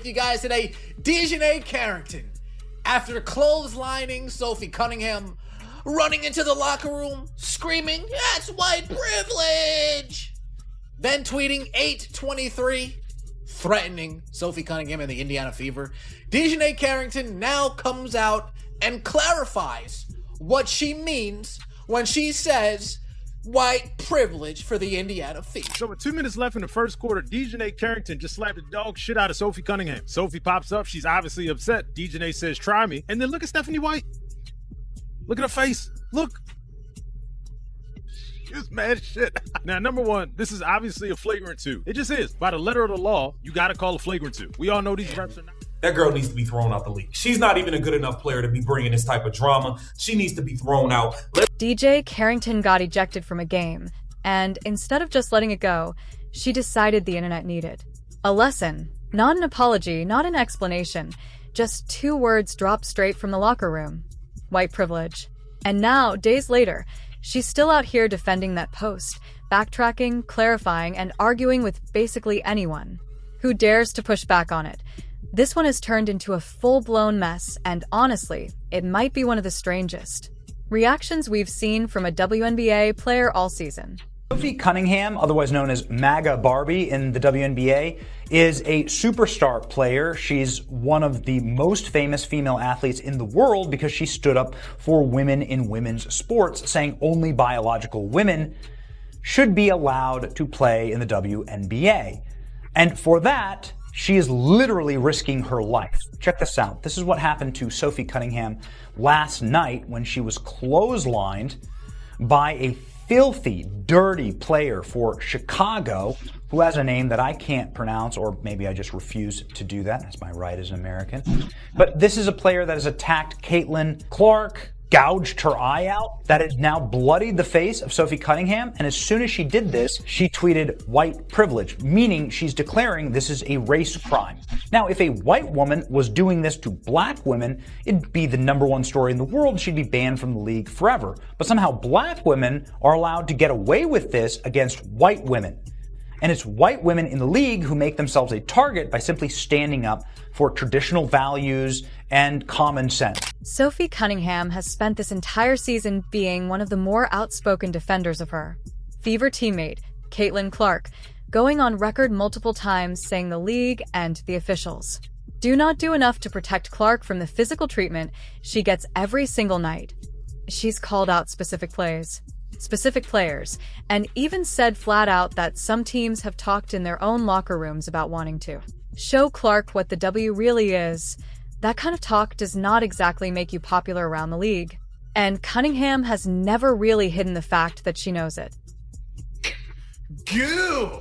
You guys today, Dejanay Carrington, after clotheslining Sophie Cunningham, running into the locker room, screaming, "That's white privilege!" Then tweeting 8/23, threatening Sophie Cunningham and the Indiana Fever. Dejanay Carrington now comes out and clarifies what she means when she says white privilege for the Indiana Fever. So with 2 minutes left in the first quarter, Dejanay Carrington just slapped the dog shit out of Sophie Cunningham. Sophie pops up. She's obviously upset. Dejanay says, "Try me." And then look at Stephanie White. Look at her face. Look. She was mad as shit. Now, number one, this is obviously a flagrant 2. It just is. By the letter of the law, you got to call a flagrant 2. We all know these refs are not. That girl needs to be thrown out the league. She's not even a good enough player to be bringing this type of drama. She needs to be thrown out. DJ Carrington got ejected from a game, and instead of just letting it go, she decided the internet needed a lesson. Not an apology, not an explanation, just 2 words dropped straight from the locker room. White privilege. And now, days later, she's still out here defending that post, backtracking, clarifying, and arguing with basically anyone who dares to push back on it. This one has turned into a full-blown mess, and honestly, it might be one of the strangest reactions we've seen from a WNBA player all season. Sophie Cunningham, otherwise known as MAGA Barbie in the WNBA, is a superstar player. She's one of the most famous female athletes in the world because she stood up for women in women's sports, saying only biological women should be allowed to play in the WNBA. And for that, she is literally risking her life. Check this out. This is what happened to Sophie Cunningham last night when she was clotheslined by a filthy, dirty player for Chicago who has a name that I can't pronounce, or maybe I just refuse to do that. That's my right as an American. But this is a player that has attacked Caitlin Clark, gouged her eye out, that has now bloodied the face of Sophie Cunningham. And as soon as she did this, she tweeted white privilege, meaning she's declaring this is a race crime. Now, if a white woman was doing this to black women, it'd be the #1 story in the world. She'd be banned from the league forever. But somehow black women are allowed to get away with this against white women. And it's white women in the league who make themselves a target by simply standing up for traditional values and common sense. Sophie Cunningham has spent this entire season being one of the more outspoken defenders of her Fever teammate, Caitlin Clark, going on record multiple times saying the league and the officials do not do enough to protect Clark from the physical treatment she gets every single night. She's called out specific players, and even said flat out that some teams have talked in their own locker rooms about wanting to show Clark what the W really is. That kind of talk does not exactly make you popular around the league. And Cunningham has never really hidden the fact that she knows it. Goo!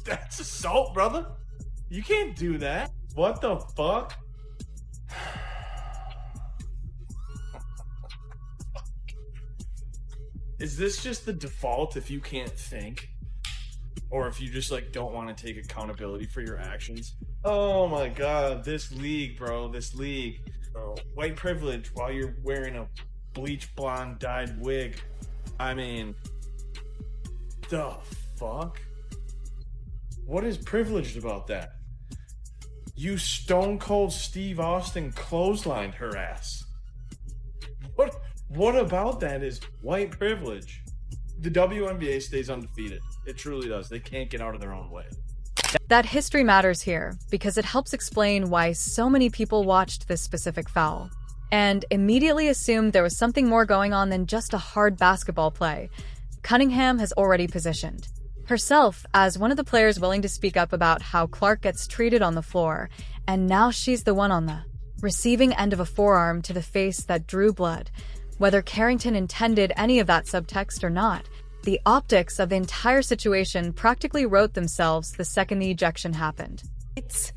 That's assault, brother. You can't do that. What the fuck? Is this just the default if you can't think? Or if you just don't want to take accountability for your actions? Oh my god, this league, bro, this league. Oh, white privilege while you're wearing a bleach blonde dyed wig. I mean, the fuck? What is privileged about that? You stone cold Steve Austin clotheslined her ass. What about that is white privilege? The WNBA stays undefeated. It truly does. They can't get out of their own way. That history matters here because it helps explain why so many people watched this specific foul and immediately assumed there was something more going on than just a hard basketball play. Cunningham has already positioned herself as one of the players willing to speak up about how Clark gets treated on the floor, and now she's the one on the receiving end of a forearm to the face that drew blood. Whether Carrington intended any of that subtext or not, the optics of the entire situation practically wrote themselves the second the ejection happened. It's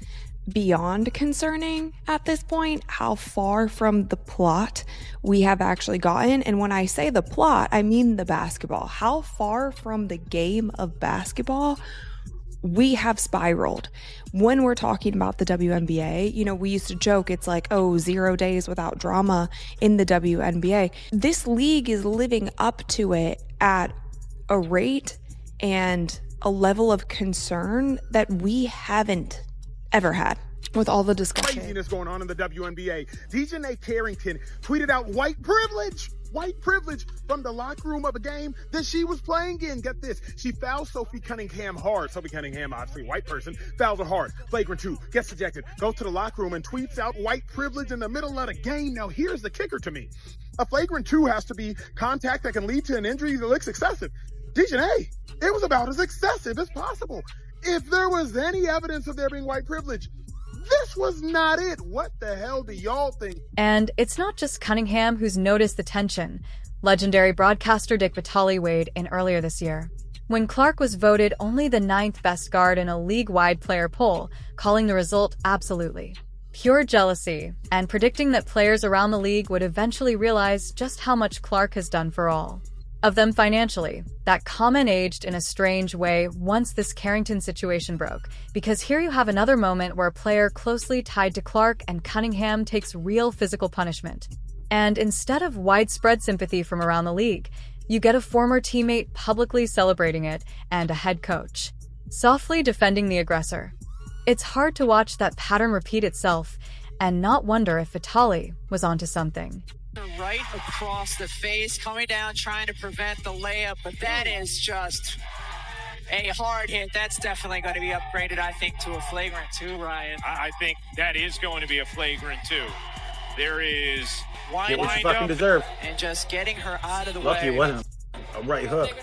beyond concerning at this point how far from the plot we have actually gotten. And when I say the plot, I mean the basketball. How far from the game of basketball we have spiraled. When we're talking about the WNBA, we used to joke, it's like, 0 days without drama in the WNBA. This league is living up to it at a rate and a level of concern that we haven't ever had. with all the discussion. Craziness going on in the WNBA. Dejanay Carrington tweeted out white privilege from the locker room of a game that she was playing in. Get this. She fouls Sophie Cunningham hard. Sophie Cunningham, obviously white person, fouls her hard. Flagrant 2, gets ejected, goes to the locker room and tweets out white privilege in the middle of the game. Now here's the kicker to me. A flagrant 2 has to be contact that can lead to an injury that looks excessive. Dejanay, it was about as excessive as possible. If there was any evidence of there being white privilege, this was not it. What the hell do y'all think? And it's not just Cunningham who's noticed the tension. Legendary broadcaster Dick Vitale weighed in earlier this year, when Clark was voted only the 9th best guard in a league-wide player poll, calling the result absolutely pure jealousy, and predicting that players around the league would eventually realize just how much Clark has done for all of them financially. That comment aged in a strange way once this Carrington situation broke, because here you have another moment where a player closely tied to Clark and Cunningham takes real physical punishment. And instead of widespread sympathy from around the league, you get a former teammate publicly celebrating it and a head coach softly defending the aggressor. It's hard to watch that pattern repeat itself and not wonder if Vitale was onto something. Right across the face, coming down, trying to prevent the layup, but that is just a hard hit. That's definitely going to be upgraded, I think, to a flagrant 2, Ryan. I think that is going to be a flagrant 2. There is Get what you fucking deserve. And just getting her out of the Lucky way. it wasn't a right hook.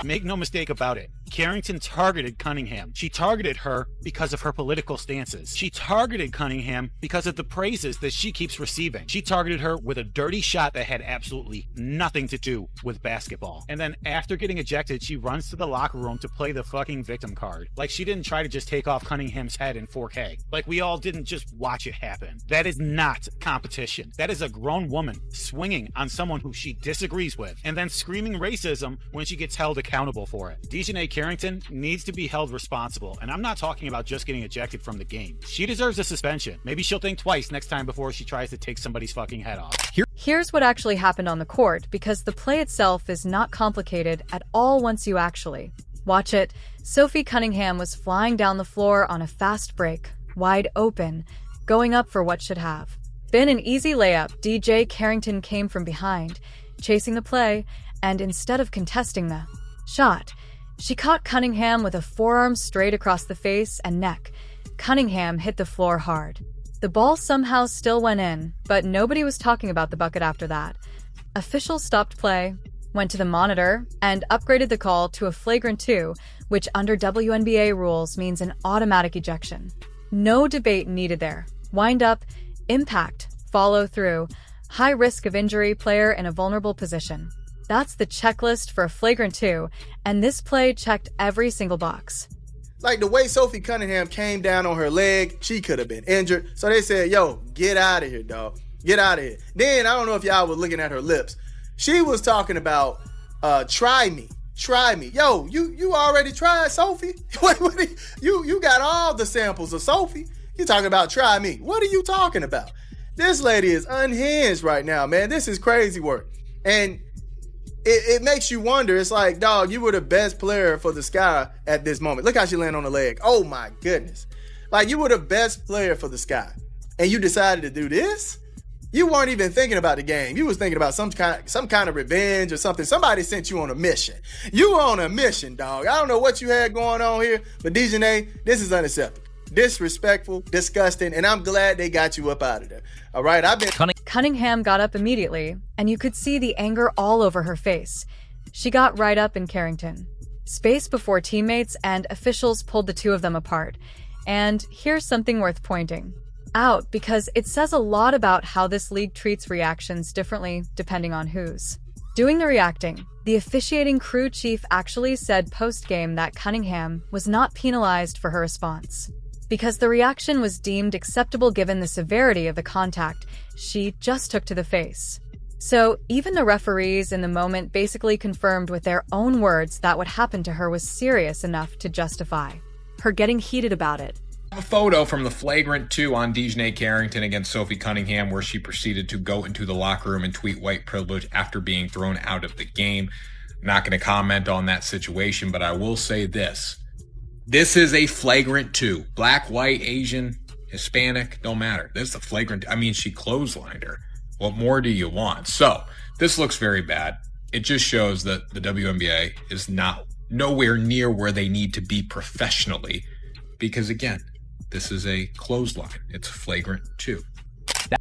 Make no mistake about it. Carrington targeted Cunningham. She targeted her because of her political stances. She targeted Cunningham because of the praises that she keeps receiving. She targeted her with a dirty shot that had absolutely nothing to do with basketball. And then after getting ejected, she runs to the locker room to play the fucking victim card. Like she didn't try to just take off Cunningham's head in 4K. Like we all didn't just watch it happen. That is not competition. That is a grown woman swinging on someone who she disagrees with and then screaming racism when she gets held accountable for it. Dejanay Carrington needs to be held responsible, and I'm not talking about just getting ejected from the game. She deserves a suspension. Maybe she'll think twice next time before she tries to take somebody's fucking head off. Here's what actually happened on the court, because the play itself is not complicated at all once you actually watch it. Sophie Cunningham was flying down the floor on a fast break, wide open, going up for what should have been an easy layup. DJ Carrington came from behind, chasing the play, and instead of contesting the shot, she caught Cunningham with a forearm straight across the face and neck. Cunningham hit the floor hard. The ball somehow still went in, but nobody was talking about the bucket after that. Officials stopped play, went to the monitor, and upgraded the call to a flagrant 2, which under WNBA rules means an automatic ejection. No debate needed there. Wind up, impact, follow through, high risk of injury, player in a vulnerable position. That's the checklist for a flagrant 2, and this play checked every single box. Like the way Sophie Cunningham came down on her leg, she could have been injured. So they said, yo, get out of here, dog. Get out of here. Then, I don't know if y'all was looking at her lips. She was talking about, try me. Yo, you already tried Sophie? You got all the samples of Sophie. You talking about try me. What are you talking about? This lady is unhinged right now, man. This is crazy work. And it makes you wonder. It's like, dog, you were the best player for the Sky at this moment. Look how she landed on the leg. Oh my goodness. Like, you were the best player for the Sky, and you decided to do this? You weren't even thinking about the game. You was thinking about some kind of revenge or something. Somebody sent you on a mission. You were on a mission, dog. I don't know what you had going on here, but Dejanay, this is unacceptable. Disrespectful, disgusting, and I'm glad they got you up out of there. All right, Cunningham got up immediately, and you could see the anger all over her face. She got right up in Carrington. Space before teammates and officials pulled the two of them apart. And here's something worth pointing out, because it says a lot about how this league treats reactions differently depending on who's doing the reacting. The officiating crew chief actually said post-game that Cunningham was not penalized for her response, because the reaction was deemed acceptable given the severity of the contact she just took to the face. So even the referees in the moment basically confirmed with their own words that what happened to her was serious enough to justify her getting heated about it. A photo from the flagrant 2 on Dejanay Carrington against Sophie Cunningham, where she proceeded to go into the locker room and tweet white privilege after being thrown out of the game. I'm not going to comment on that situation, but I will say this. This is a flagrant 2. Black, white, Asian, Hispanic, don't matter. This is a flagrant. I mean, she clotheslined her. What more do you want? So this looks very bad. It just shows that the WNBA is nowhere near where they need to be professionally, because again, this is a clothesline. It's flagrant 2.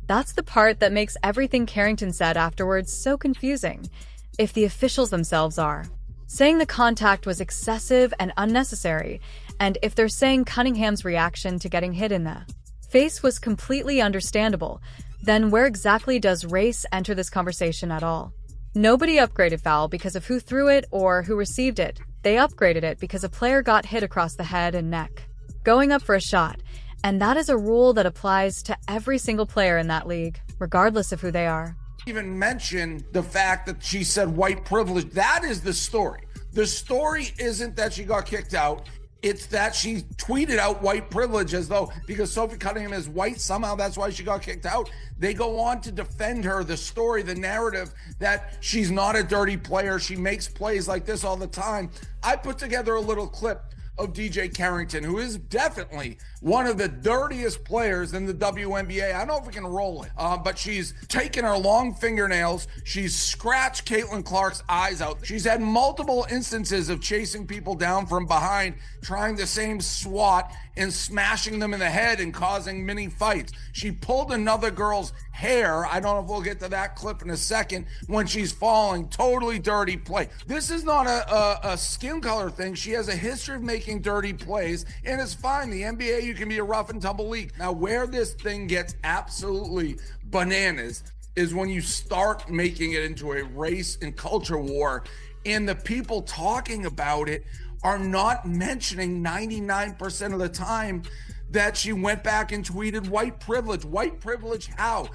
That's the part that makes everything Carrington said afterwards so confusing, if the officials themselves are. Saying the contact was excessive and unnecessary, and if they're saying Cunningham's reaction to getting hit in the face was completely understandable, then where exactly does race enter this conversation at all? Nobody upgraded foul because of who threw it or who received it. They upgraded it because a player got hit across the head and neck, going up for a shot, and that is a rule that applies to every single player in that league, regardless of who they are. Even mention the fact that she said white privilege. That is the story. The story isn't that she got kicked out. It's that she tweeted out white privilege as though because Sophie Cunningham is white, somehow that's why she got kicked out. They go on to defend her, the story, the narrative that she's not a dirty player. She makes plays like this all the time. I put together a little clip of DJ Carrington, who is definitely one of the dirtiest players in the WNBA. I don't know if we can roll it, but she's taken her long fingernails. She's scratched Caitlin Clark's eyes out. She's had multiple instances of chasing people down from behind, trying the same swat and smashing them in the head and causing mini fights. She pulled another girl's hair. I don't know if we'll get to that clip in a second when she's falling. Totally dirty play. This is not a skin color thing. She has a history of making dirty plays, and it's fine. The NBA, you can be a rough and tumble league. Now, where this thing gets absolutely bananas is when you start making it into a race and culture war, and the people talking about it are not mentioning 99% of the time that she went back and tweeted white privilege. White privilege how?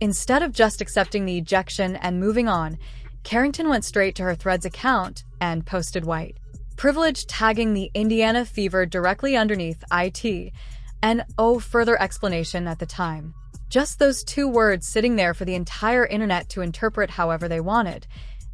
Instead of just accepting the ejection and moving on, Carrington went straight to her Threads account and posted white privilege, tagging the Indiana Fever directly underneath IT, and further explanation at the time. Just those 2 words sitting there for the entire internet to interpret however they wanted.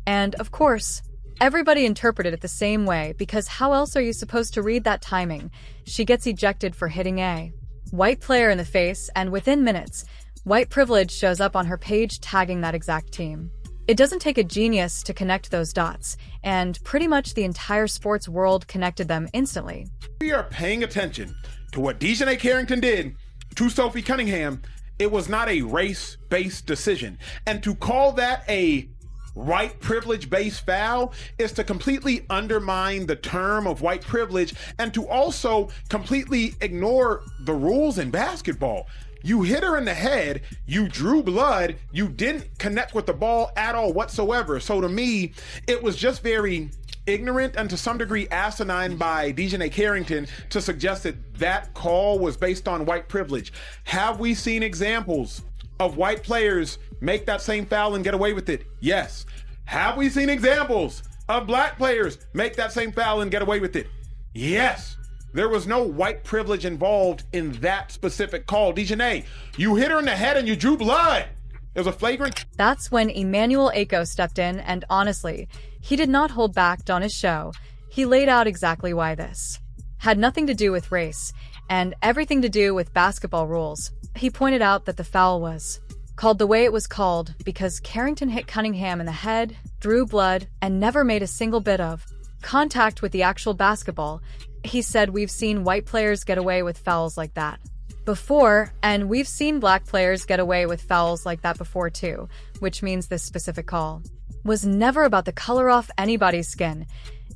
And, of course, everybody interpreted it the same way, because how else are you supposed to read that timing? She gets ejected for hitting a white player in the face, and within minutes, white privilege shows up on her page tagging that exact team. It doesn't take a genius to connect those dots, and pretty much the entire sports world connected them instantly. We are paying attention to what DJ Carrington did to Sophie Cunningham. It was not a race-based decision. And to call that a white privilege-based foul is to completely undermine the term of white privilege and to also completely ignore the rules in basketball. You hit her in the head, you drew blood, you didn't connect with the ball at all whatsoever. So to me, it was just very ignorant and to some degree asinine by DJ Carrington to suggest that that call was based on white privilege. Have we seen examples of white players make that same foul and get away with it? Yes. Have we seen examples of black players make that same foul and get away with it? Yes. There was no white privilege involved in that specific call. DJ, you hit her in the head and you drew blood. It was a flagrant. That's when Emmanuel Aiko stepped in, and honestly, he did not hold back on his show. He laid out exactly why this had nothing to do with race and everything to do with basketball rules. He pointed out that the foul was called the way it was called because Carrington hit Cunningham in the head, drew blood, and never made a single bit of contact with the actual basketball. He said, we've seen white players get away with fouls like that before, and we've seen black players get away with fouls like that before too, which means this specific call was never about the color off anybody's skin.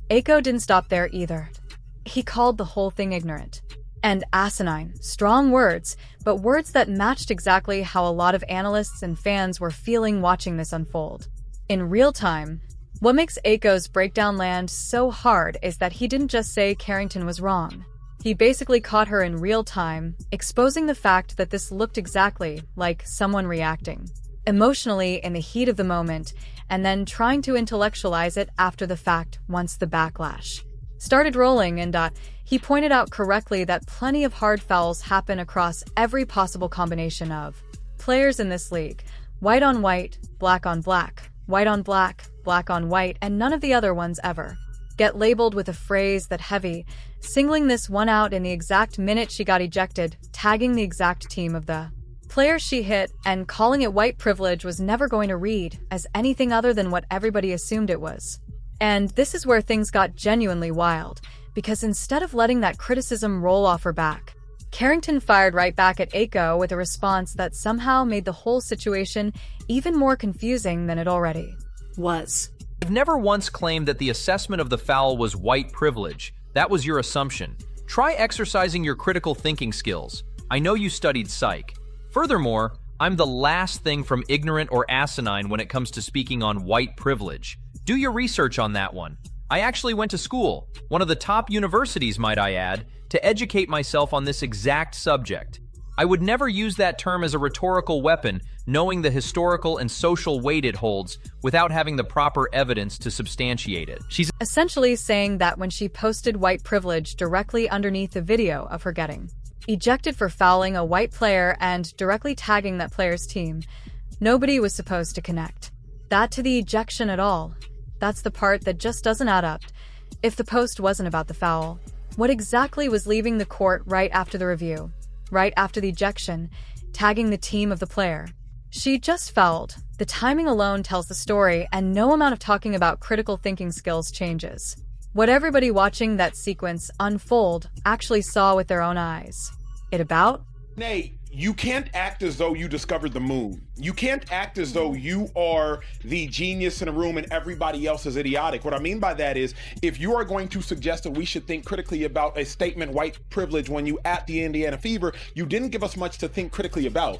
Aiko didn't stop there either. He called the whole thing ignorant and asinine. Strong words, but words that matched exactly how a lot of analysts and fans were feeling watching this unfold in real time. What makes Aiko's breakdown land so hard is that he didn't just say Carrington was wrong. He basically caught her in real time, exposing the fact that this looked exactly like someone reacting emotionally in the heat of the moment, and then trying to intellectualize it after the fact once the backlash started rolling. And he pointed out correctly that plenty of hard fouls happen across every possible combination of players in this league. White on white, black on black, white on black, black on white, and none of the other ones ever get labeled with a phrase that heavy, singling this one out in the exact minute she got ejected, tagging the exact team of the player she hit, and calling it white privilege was never going to read as anything other than what everybody assumed it was. And this is where things got genuinely wild, because instead of letting that criticism roll off her back, Carrington fired right back at Aiko with a response that somehow made the whole situation even more confusing than it already was. I've never once claimed that the assessment of the foul was white privilege. That was your assumption. Try exercising your critical thinking skills. I know you studied psych. Furthermore, I'm the last thing from ignorant or asinine when it comes to speaking on white privilege. Do your research on that one. I actually went to school, one of the top universities, might I add, to educate myself on this exact subject. I would never use that term as a rhetorical weapon, knowing the historical and social weight it holds, without having the proper evidence to substantiate it. She's essentially saying that when she posted white privilege directly underneath the video of her getting ejected for fouling a white player and directly tagging that player's team, nobody was supposed to connect that to the ejection at all. That's the part that just doesn't add up. If the post wasn't about the foul, what exactly was leaving the court right after the review, right after the ejection, tagging the team of the player? She just fouled. The timing alone tells the story, and no amount of talking about critical thinking skills changes what everybody watching that sequence unfold actually saw with their own eyes. It about? Nate, you can't act as though you discovered the moon. You can't act as though you are the genius in a room and everybody else is idiotic. What I mean by that is, if you are going to suggest that we should think critically about a statement, white privilege, when you at the Indiana Fever, you didn't give us much to think critically about.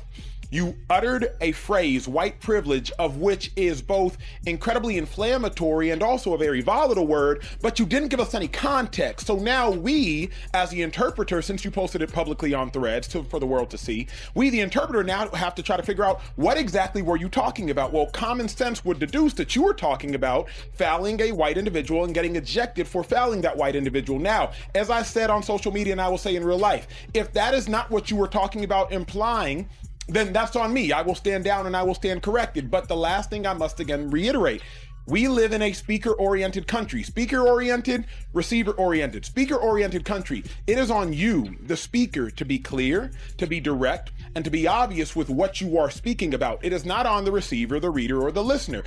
You uttered a phrase, white privilege, of which is both incredibly inflammatory and also a very volatile word, but you didn't give us any context. So now we, as the interpreter, since you posted it publicly on Threads for the world to see, we, the interpreter, now have to try to figure out what exactly were you talking about? Well, common sense would deduce that you were talking about fouling a white individual and getting ejected for fouling that white individual. Now, as I said on social media and I will say in real life, if that is not what you were talking about implying, then that's on me. I will stand down and I will stand corrected. But the last thing I must again reiterate, we live in a speaker-oriented country. Speaker-oriented, receiver-oriented. Speaker-oriented country. It is on you, the speaker, to be clear, to be direct, and to be obvious with what you are speaking about. It is not on the receiver, the reader, or the listener.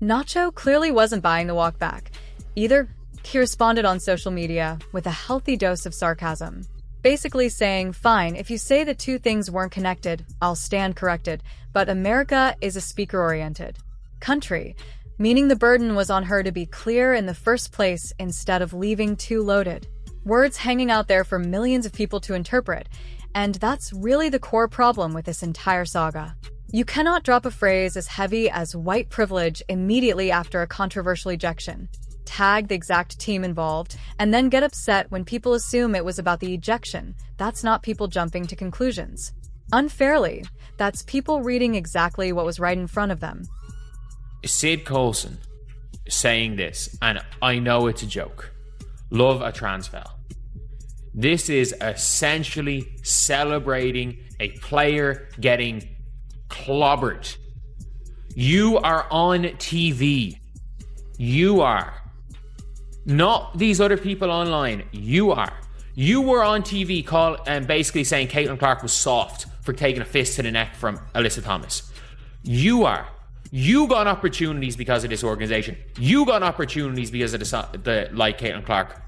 Nacho clearly wasn't buying the walk back. Either he responded on social media with a healthy dose of sarcasm, basically saying, fine, if you say the two things weren't connected, I'll stand corrected, but America is a speaker-oriented country, meaning the burden was on her to be clear in the first place instead of leaving too loaded words hanging out there for millions of people to interpret. And that's really the core problem with this entire saga. You cannot drop a phrase as heavy as white privilege immediately after a controversial ejection, tag the exact team involved, and then get upset when people assume it was about the ejection. That's not people jumping to conclusions unfairly. That's people reading exactly what was right in front of them. Sid Coulson saying this, and I know it's a joke. Love a trans foul. This is essentially celebrating a player getting clobbered. You are on TV. You are. Not these other people online. You are. You were on TV basically saying Caitlin Clark was soft for taking a fist to the neck from Alyssa Thomas. You are. You got opportunities because of this organization. You got opportunities because of the like Caitlin Clark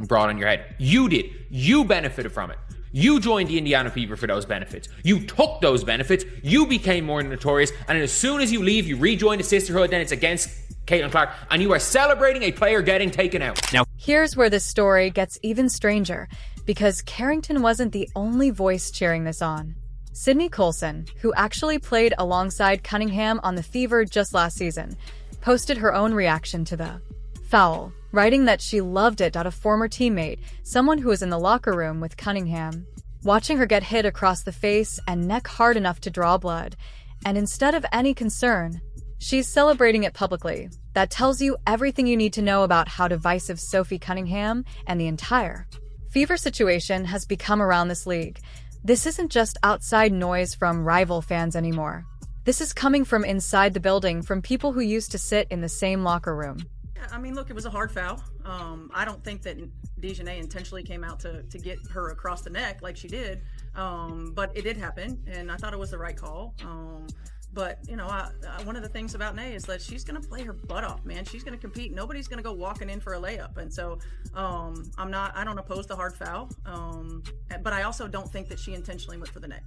brought on your head. You did. You benefited from it. You joined the Indiana Fever for those benefits. You took those benefits. You became more notorious. And as soon as you leave, you rejoin the sisterhood, then it's against Caitlin Clark, and you are celebrating a player getting taken out. Now, here's where this story gets even stranger, because Carrington wasn't the only voice cheering this on. Sydney Coulson, who actually played alongside Cunningham on the Fever just last season, posted her own reaction to the foul, writing that she loved it at a former teammate, someone who was in the locker room with Cunningham, watching her get hit across the face and neck hard enough to draw blood, and instead of any concern, she's celebrating it publicly. That tells you everything you need to know about how divisive Sophie Cunningham and the entire Fever situation has become around this league. This isn't just outside noise from rival fans anymore. This is coming from inside the building, from people who used to sit in the same locker room. I mean, look, it was a hard foul. I don't think that DeJounte intentionally came out to get her across the neck like she did, but it did happen, and I thought it was the right call. But, you know, one of the things about Nay is that she's going to play her butt off, man. She's going to compete. Nobody's going to go walking in for a layup. And so I don't oppose the hard foul, but I also don't think that she intentionally went for the neck.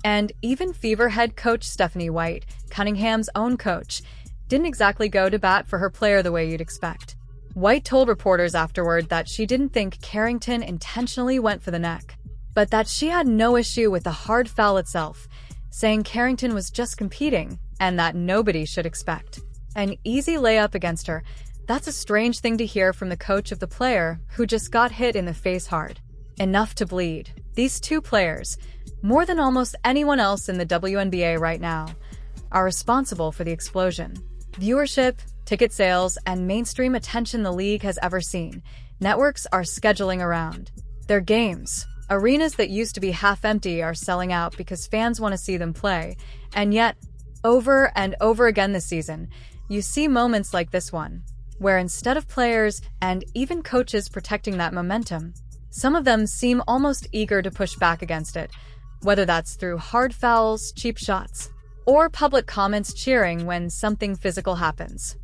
And even Fever head coach Stephanie White, Cunningham's own coach, didn't exactly go to bat for her player the way you'd expect. White told reporters afterward that she didn't think Carrington intentionally went for the neck, but that she had no issue with the hard foul itself, saying Carrington was just competing and that nobody should expect an easy layup against her. That's a strange thing to hear from the coach of the player who just got hit in the face hard, enough to bleed. These two players, more than almost anyone else in the WNBA right now, are responsible for the explosion. Viewership, ticket sales, and mainstream attention the league has ever seen. Networks are scheduling around their games. Arenas that used to be half empty are selling out because fans want to see them play. And yet, over and over again this season, you see moments like this one, where instead of players and even coaches protecting that momentum, some of them seem almost eager to push back against it, whether that's through hard fouls, cheap shots, or public comments cheering when something physical happens.